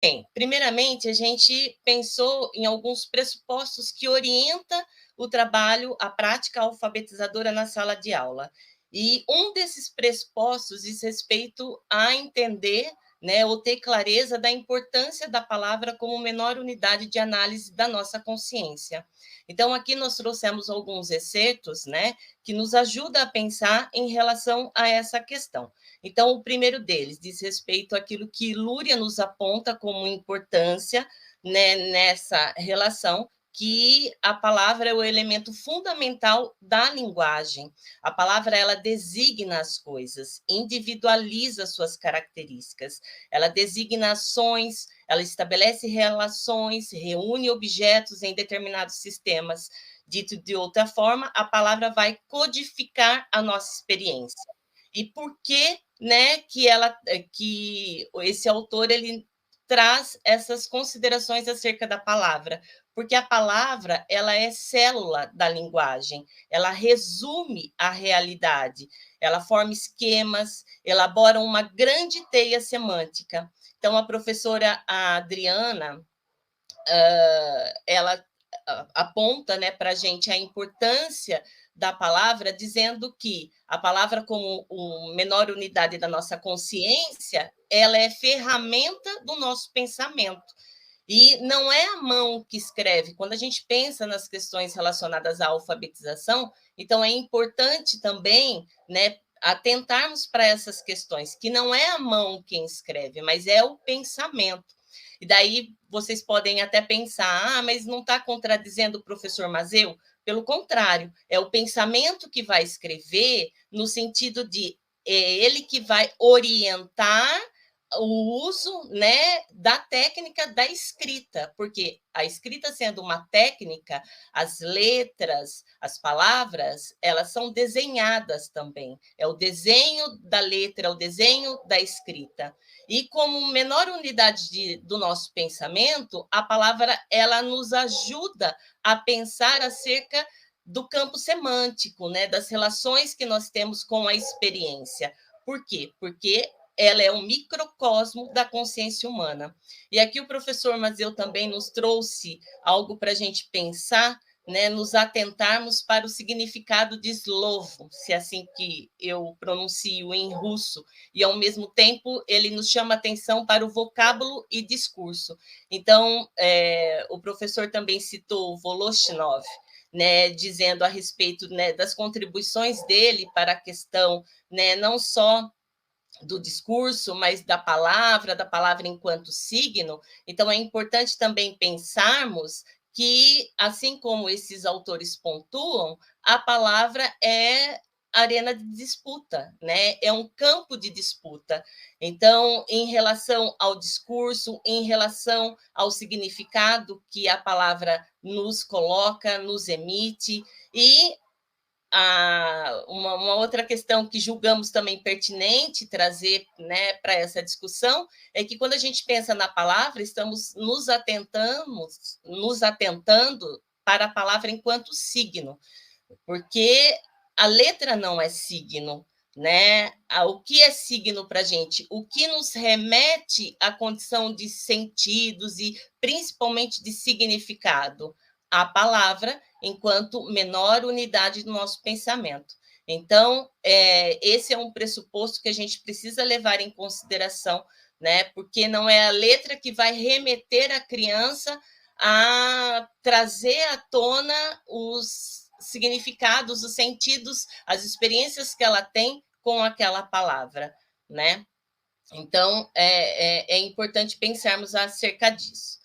Bem, primeiramente, a gente pensou em alguns pressupostos que orientam o trabalho, a prática alfabetizadora na sala de aula. E um desses pressupostos diz respeito a entender, né, ou ter clareza da importância da palavra como menor unidade de análise da nossa consciência. Então, aqui nós trouxemos alguns excertos, né, que nos ajuda a pensar em relação a essa questão. Então, o primeiro deles diz respeito àquilo que Lúria nos aponta como importância, né, nessa relação, que a palavra é o elemento fundamental da linguagem. A palavra, ela designa as coisas, individualiza suas características, ela designa ações, ela estabelece relações, reúne objetos em determinados sistemas. Dito de outra forma, a palavra vai codificar a nossa experiência. E por que, né, que esse autor ele traz essas considerações acerca da palavra? Porque a palavra, ela é célula da linguagem, ela resume a realidade, ela forma esquemas, elabora uma grande teia semântica. Então, a professora Adriana, ela aponta, né, para a gente a importância da palavra, dizendo que a palavra, como a menor unidade da nossa consciência, ela é ferramenta do nosso pensamento. E não é a mão que escreve. Quando a gente pensa nas questões relacionadas à alfabetização, então é importante também, né, atentarmos para essas questões, que não é a mão quem escreve, mas é o pensamento. E daí vocês podem até pensar, mas não está contradizendo o professor Mazeu? Pelo contrário, é o pensamento que vai escrever, no sentido de ele que vai orientar o uso, né, da técnica da escrita, porque a escrita sendo uma técnica, as letras, as palavras, elas são desenhadas também. É o desenho da letra, é o desenho da escrita. E como menor unidade do nosso pensamento, a palavra, ela nos ajuda a pensar acerca do campo semântico, né, das relações que nós temos com a experiência. Por quê? Porque ela é um microcosmo da consciência humana. E aqui o professor Mazeu também nos trouxe algo para a gente pensar, né, nos atentarmos para o significado de slovo, se é assim que eu pronuncio em russo, e ao mesmo tempo ele nos chama atenção para o vocábulo e discurso. Então, o professor também citou Voloshinov, né, dizendo a respeito, né, das contribuições dele para a questão, né, não só do discurso, mas da palavra enquanto signo. Então, é importante também pensarmos que, assim como esses autores pontuam, a palavra é arena de disputa, né? É um campo de disputa. Então, em relação ao discurso, em relação ao significado que a palavra nos coloca, nos emite, e uma outra questão que julgamos também pertinente trazer, né, para essa discussão é que quando a gente pensa na palavra, estamos nos atentando para a palavra enquanto signo, porque a letra não é signo, né? O que é signo para a gente? O que nos remete à condição de sentidos e principalmente de significado? A palavra, enquanto menor unidade do nosso pensamento. Então, esse é um pressuposto que a gente precisa levar em consideração, né? Porque não é a letra que vai remeter a criança a trazer à tona os significados, os sentidos, as experiências que ela tem com aquela palavra, né? Então, é importante pensarmos acerca disso.